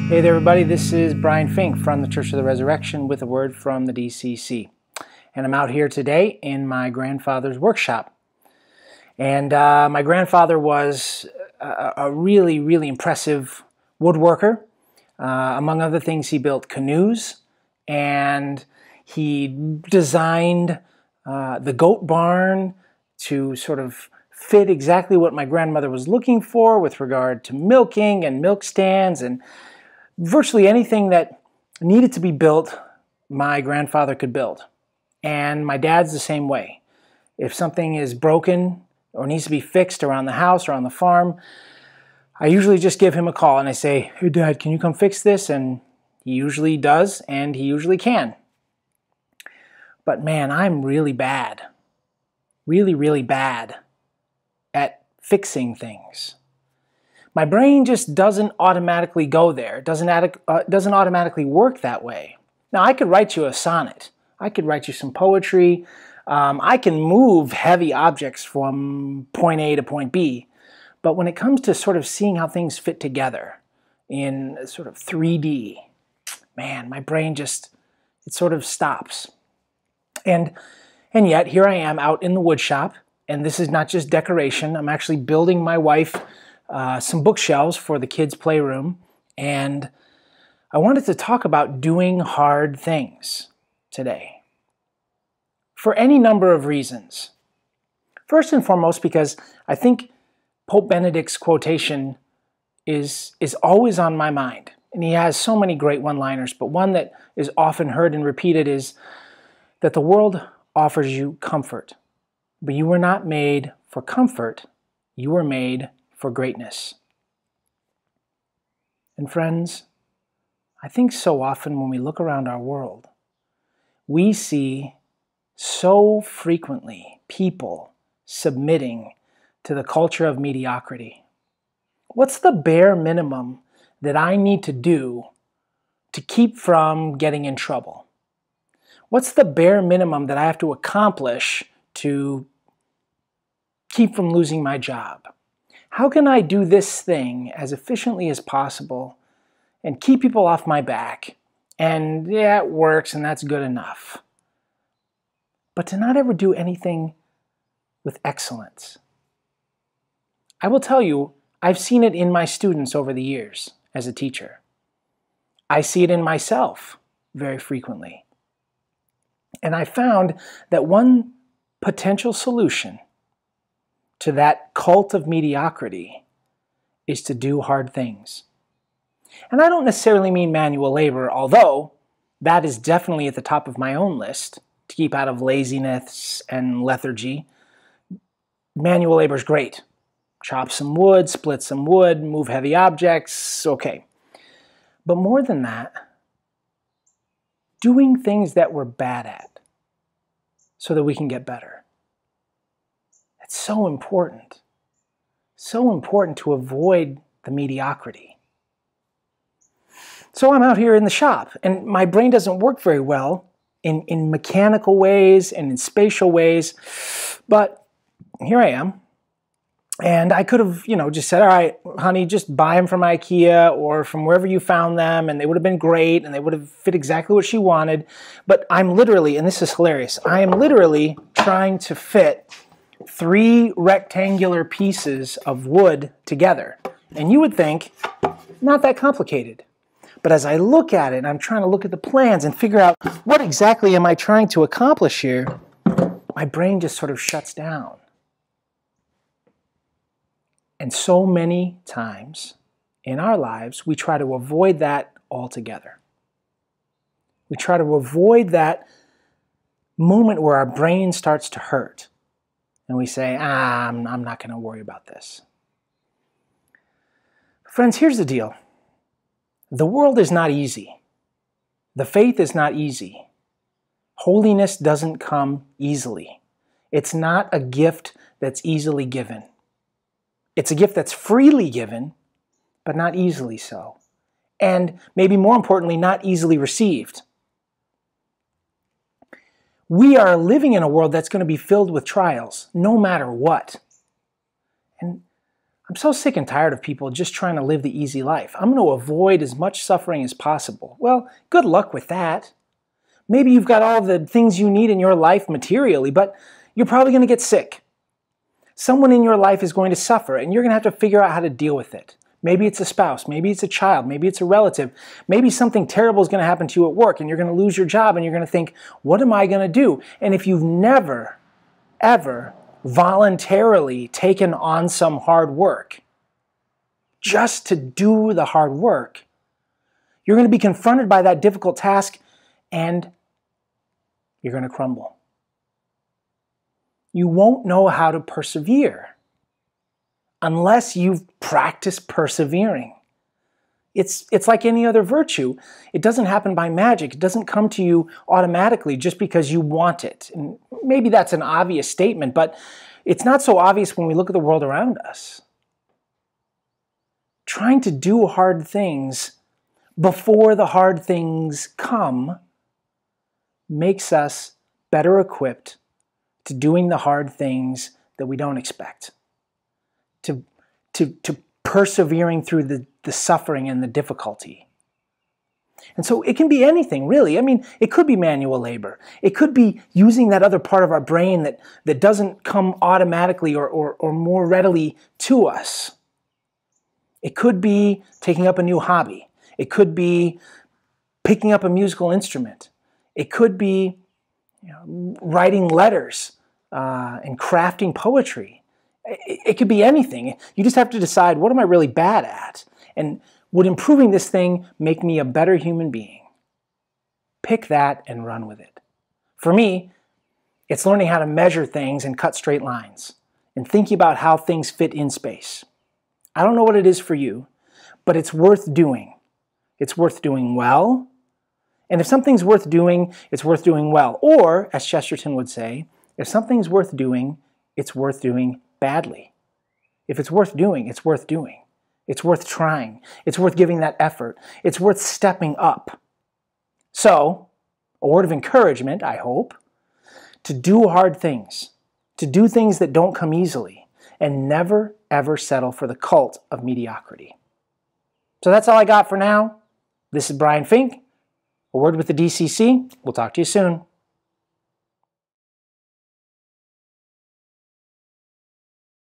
Hey there, everybody. This is Brian Fink from the Church of the Resurrection with a word from the DCC. And I'm out here today in my grandfather's workshop. And my grandfather was a really, really impressive woodworker. Among other things, he built canoes and he designed the goat barn to sort of fit exactly what my grandmother was looking for with regard to milking and milk stands, and virtually anything that needed to be built, my grandfather could build. And my dad's the same way. If something is broken or needs to be fixed around the house or on the farm, I usually just give him a call and I say, "Hey Dad, can you come fix this?" And he usually does, and he usually can. But man, I'm really bad. Really, really bad at fixing things. My brain just doesn't automatically go there. It doesn't automatically work that way. Now, I could write you a sonnet. I could write you some poetry. I can move heavy objects from point A to point B. But when it comes to sort of seeing how things fit together in sort of 3D, man, my brain just, it sort of stops. And yet, here I am out in the wood shop, and this is not just decoration. I'm actually building my wife some bookshelves for the kids' playroom, and I wanted to talk about doing hard things today for any number of reasons. First and foremost, because I think Pope Benedict's quotation is always on my mind, and he has so many great one-liners, but one that is often heard and repeated is that the world offers you comfort, but you were not made for comfort, you were made for greatness. And friends, I think so often when we look around our world, we see so frequently people submitting to the culture of mediocrity. What's the bare minimum that I need to do to keep from getting in trouble? What's the bare minimum that I have to accomplish to keep from losing my job? How can I do this thing as efficiently as possible and keep people off my back? And yeah, it works and that's good enough. But to not ever do anything with excellence. I will tell you, I've seen it in my students over the years as a teacher. I see it in myself very frequently. And I found that one potential solution to that cult of mediocrity is to do hard things. And I don't necessarily mean manual labor, although that is definitely at the top of my own list to keep out of laziness and lethargy. Manual labor is great. Chop some wood, split some wood, move heavy objects, okay. But more than that, doing things that we're bad at so that we can get better. It's so important. So important to avoid the mediocrity. So I'm out here in the shop, and my brain doesn't work very well in mechanical ways and in spatial ways, but here I am. And I could have, just said, all right, honey, just buy them from IKEA or from wherever you found them, and they would have been great, and they would have fit exactly what she wanted. But I'm literally, and this is hilarious, I am literally trying to fit 3 rectangular pieces of wood together. And you would think, not that complicated. But as I look at it, I'm trying to look at the plans and figure out what exactly am I trying to accomplish here, my brain just sort of shuts down. And so many times in our lives, we try to avoid that altogether. We try to avoid that moment where our brain starts to hurt. And we say, I'm not going to worry about this. Friends, here's the deal. The world is not easy. The faith is not easy. Holiness doesn't come easily. It's not a gift that's easily given. It's a gift that's freely given, but not easily so. And maybe more importantly, not easily received. We are living in a world that's going to be filled with trials, no matter what. And I'm so sick and tired of people just trying to live the easy life. I'm going to avoid as much suffering as possible. Well, good luck with that. Maybe you've got all the things you need in your life materially, but you're probably going to get sick. Someone in your life is going to suffer, and you're going to have to figure out how to deal with it. Maybe it's a spouse, maybe it's a child, maybe it's a relative, maybe something terrible is going to happen to you at work, and you're going to lose your job, and you're going to think, what am I going to do? And if you've never, ever voluntarily taken on some hard work, just to do the hard work, you're going to be confronted by that difficult task, and you're going to crumble. You won't know how to persevere unless you've practiced persevering. It's like any other virtue. It doesn't happen by magic. It doesn't come to you automatically just because you want it. And maybe that's an obvious statement, but it's not so obvious when we look at the world around us. Trying to do hard things before the hard things come makes us better equipped to doing the hard things that we don't expect, to persevering through the suffering and the difficulty. And so it can be anything, really. I mean, it could be manual labor. It could be using that other part of our brain that doesn't come automatically or more readily to us. It could be taking up a new hobby. It could be picking up a musical instrument. It could be writing letters and crafting poetry. It could be anything. You just have to decide, what am I really bad at? And would improving this thing make me a better human being? Pick that and run with it. For me, it's learning how to measure things and cut straight lines and thinking about how things fit in space. I don't know what it is for you, but it's worth doing. It's worth doing well. And if something's worth doing, it's worth doing well. Or, as Chesterton would say, if something's worth doing, it's worth doing badly. If it's worth doing, it's worth doing. It's worth trying. It's worth giving that effort. It's worth stepping up. So, a word of encouragement, I hope, to do hard things, to do things that don't come easily, and never, ever settle for the cult of mediocrity. So that's all I got for now. This is Brian Fink, A Word with the DCC. We'll talk to you soon.